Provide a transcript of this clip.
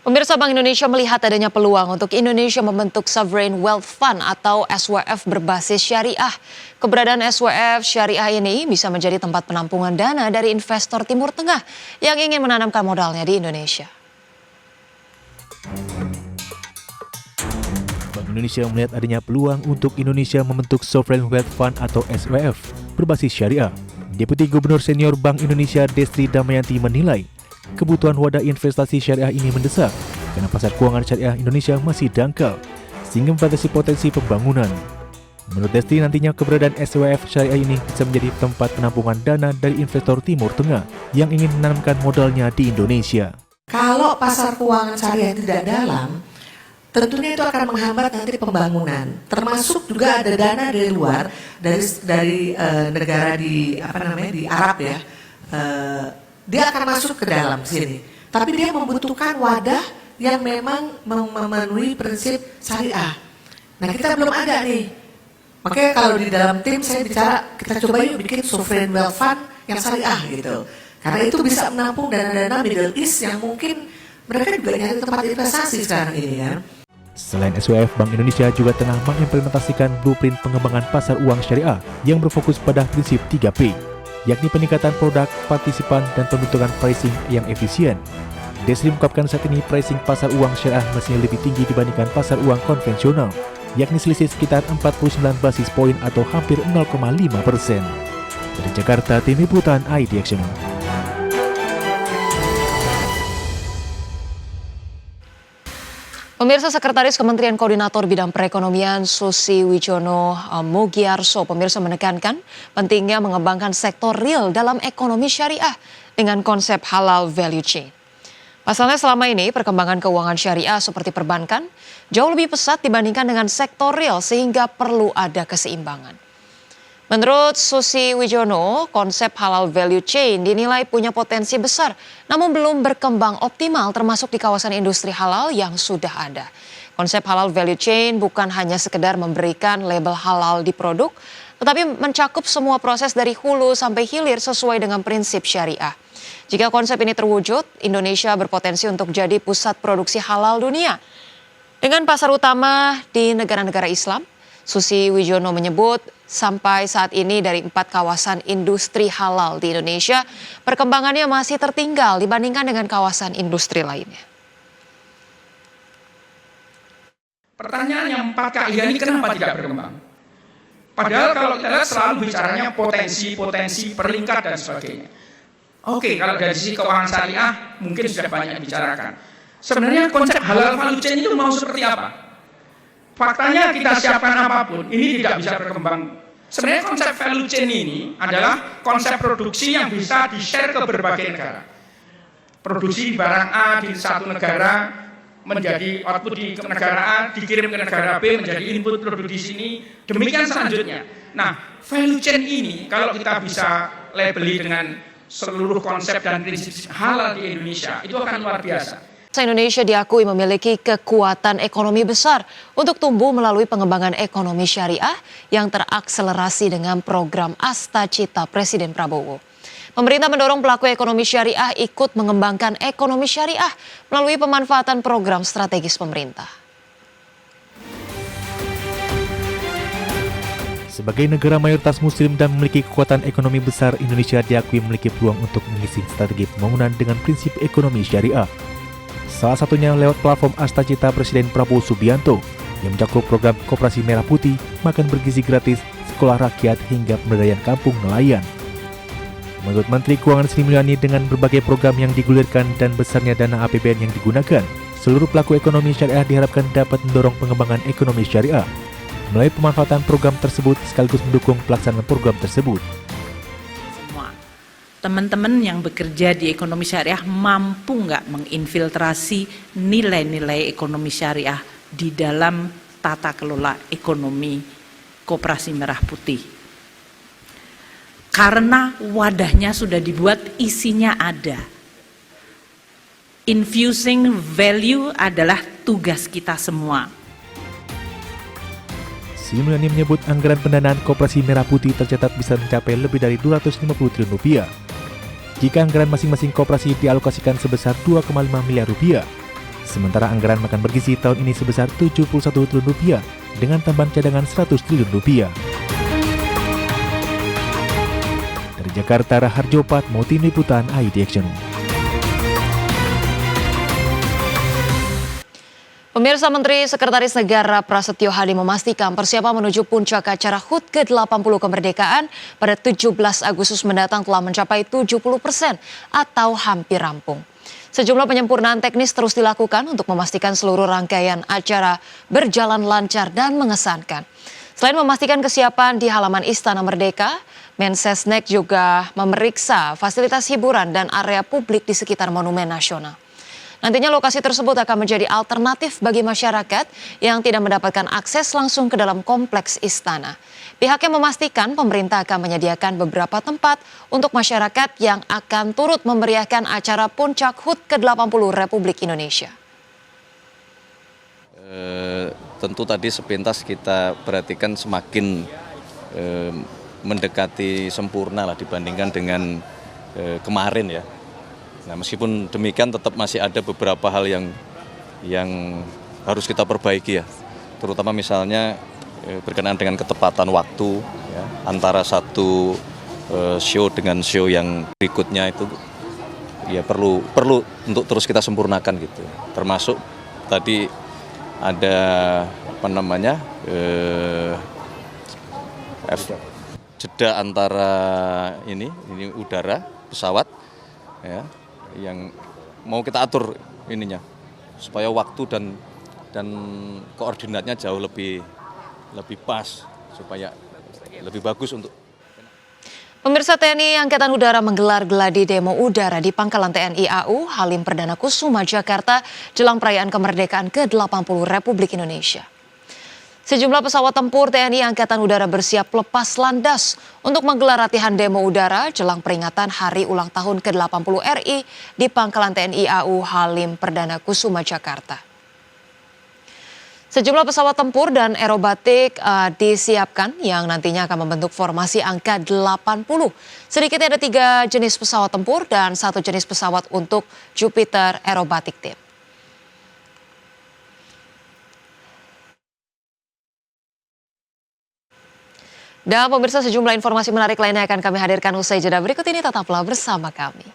Pemirsa, Bank Indonesia melihat adanya peluang untuk Indonesia membentuk Sovereign Wealth Fund atau SWF berbasis syariah. Keberadaan SWF syariah ini bisa menjadi tempat penampungan dana dari investor Timur Tengah yang ingin menanamkan modalnya di Indonesia. Bank Indonesia melihat adanya peluang untuk Indonesia membentuk Sovereign Wealth Fund atau SWF berbasis syariah. Deputi Gubernur Senior Bank Indonesia Destri Damayanti menilai kebutuhan wadah investasi syariah ini mendesak karena pasar keuangan syariah Indonesia masih dangkal sehingga membatasi potensi pembangunan. Menurut Destri, nantinya keberadaan SWF syariah ini bisa menjadi tempat penampungan dana dari investor Timur Tengah yang ingin menanamkan modalnya di Indonesia. Kalau pasar keuangan syariah tidak dalam, tentunya itu akan menghambat nanti pembangunan. Termasuk juga ada dana dari luar, dari negara di di Arab ya. Dia akan masuk ke dalam sini. Tapi dia membutuhkan wadah yang memang memenuhi prinsip syariah. Nah, kita belum ada nih. Makanya kalau di dalam tim saya bicara, kita coba yuk bikin Sovereign Wealth Fund yang syariah gitu. Karena itu bisa menampung dana-dana Middle East yang mungkin mereka juga nyari tempat investasi sekarang ini ya. Selain SWF, Bank Indonesia juga tengah mengimplementasikan blueprint pengembangan pasar uang syariah yang berfokus pada prinsip 3P, yakni peningkatan produk, partisipan, dan pembentukan pricing yang efisien. Destri mengungkapkan saat ini pricing pasar uang syariah masih lebih tinggi dibandingkan pasar uang konvensional, yakni selisih sekitar 49 basis poin atau hampir 0,5%. Dari Jakarta, Tim Liputan IDX. Pemirsa, Sekretaris Kementerian Koordinator Bidang Perekonomian Susi Wijono Mugiarso menekankan pentingnya mengembangkan sektor real dalam ekonomi syariah dengan konsep halal value chain. Pasalnya selama ini perkembangan keuangan syariah seperti perbankan jauh lebih pesat dibandingkan dengan sektor real sehingga perlu ada keseimbangan. Menurut Susi Wijono, konsep halal value chain dinilai punya potensi besar, namun belum berkembang optimal termasuk di kawasan industri halal yang sudah ada. Konsep halal value chain bukan hanya sekedar memberikan label halal di produk, tetapi mencakup semua proses dari hulu sampai hilir sesuai dengan prinsip syariah. Jika konsep ini terwujud, Indonesia berpotensi untuk jadi pusat produksi halal dunia. Dengan pasar utama di negara-negara Islam, Susi Wijono menyebut sampai saat ini dari 4 kawasan industri halal di Indonesia, perkembangannya masih tertinggal dibandingkan dengan kawasan industri lainnya. Pertanyaan yang 4 kaidah ini kenapa tidak berkembang? Padahal kalau kita lihat selalu bicaranya potensi, peringkat dan sebagainya. Oke, kalau dari sisi keuangan syariah mungkin sudah banyak dibicarakan. Sebenarnya konsep halal value chain itu mau seperti apa? Faktanya kita siapkan apapun, ini tidak bisa berkembang. Sebenarnya konsep value chain ini adalah konsep produksi yang bisa di-share ke berbagai negara. Produksi barang A di satu negara menjadi output di negara A, dikirim ke negara B menjadi input produk di sini, demikian selanjutnya. Nah, value chain ini kalau kita bisa labeli dengan seluruh konsep dan prinsip halal di Indonesia, itu akan luar biasa. Indonesia diakui memiliki kekuatan ekonomi besar untuk tumbuh melalui pengembangan ekonomi syariah yang terakselerasi dengan program Asta Cita Presiden Prabowo. Pemerintah mendorong pelaku ekonomi syariah ikut mengembangkan ekonomi syariah melalui pemanfaatan program strategis pemerintah. Sebagai negara mayoritas muslim dan memiliki kekuatan ekonomi besar, Indonesia diakui memiliki peluang untuk mengisi strategi pembangunan dengan prinsip ekonomi syariah. Salah satunya lewat platform Asta Cita Presiden Prabowo Subianto yang mencakup program Koperasi Merah Putih, makan bergizi gratis, sekolah rakyat hingga pemberdayaan kampung nelayan. Menurut Menteri Keuangan Sri Mulyani, dengan berbagai program yang digulirkan dan besarnya dana APBN yang digunakan, seluruh pelaku ekonomi syariah diharapkan dapat mendorong pengembangan ekonomi syariah. Melalui pemanfaatan program tersebut sekaligus mendukung pelaksanaan program tersebut. Teman-teman yang bekerja di ekonomi syariah mampu nggak menginfiltrasi nilai-nilai ekonomi syariah di dalam tata kelola ekonomi Koperasi Merah Putih. Karena wadahnya sudah dibuat, isinya ada. Infusing value adalah tugas kita semua. Sri Mulyani menyebut anggaran pendanaan Koperasi Merah Putih tercatat bisa mencapai lebih dari 250 triliun rupiah. Jika anggaran masing-masing koperasi dialokasikan sebesar 2,5 miliar rupiah, Sementara anggaran makan bergizi tahun ini sebesar Rp71 triliun dengan tambahan cadangan Rp100 triliun. Dari Jakarta, Raharjo Patmo, Tim Liputan IDX. Pemirsa, Menteri Sekretaris Negara Prasetyo Hadi memastikan persiapan menuju puncak acara HUT ke-80 kemerdekaan pada 17 Agustus mendatang telah mencapai 70% atau hampir rampung. Sejumlah penyempurnaan teknis terus dilakukan untuk memastikan seluruh rangkaian acara berjalan lancar dan mengesankan. Selain memastikan kesiapan di halaman Istana Merdeka, Mensesnek juga memeriksa fasilitas hiburan dan area publik di sekitar Monumen Nasional. Nantinya lokasi tersebut akan menjadi alternatif bagi masyarakat yang tidak mendapatkan akses langsung ke dalam kompleks istana. Pihaknya memastikan pemerintah akan menyediakan beberapa tempat untuk masyarakat yang akan turut memeriahkan acara Puncak HUT ke-80 Republik Indonesia. Tentu tadi sepintas kita perhatikan semakin mendekati sempurna lah dibandingkan dengan kemarin ya. Nah, meskipun demikian tetap masih ada beberapa hal yang harus kita perbaiki ya, terutama misalnya berkenaan dengan ketepatan waktu ya, antara satu show dengan show yang berikutnya itu ya perlu untuk terus kita sempurnakan gitu. Termasuk tadi ada jeda antara ini udara pesawat ya, yang mau kita atur ininya supaya waktu dan koordinatnya jauh lebih pas supaya lebih bagus untuk. Pemirsa, TNI Angkatan Udara menggelar gladi demo udara di Pangkalan TNI AU Halim Perdana Kusuma, Jakarta jelang perayaan kemerdekaan ke-80 Republik Indonesia. Sejumlah pesawat tempur TNI Angkatan Udara bersiap lepas landas untuk menggelar latihan demo udara jelang peringatan Hari Ulang Tahun ke-80 RI di Pangkalan TNI AU Halim Perdana Kusuma, Jakarta. Sejumlah pesawat tempur dan aerobatik disiapkan yang nantinya akan membentuk formasi angka 80. Sedikitnya ada 3 jenis pesawat tempur dan 1 jenis pesawat untuk Jupiter Aerobatic Team. Dan pemirsa, sejumlah informasi menarik lainnya akan kami hadirkan usai jeda berikut ini, tetaplah bersama kami.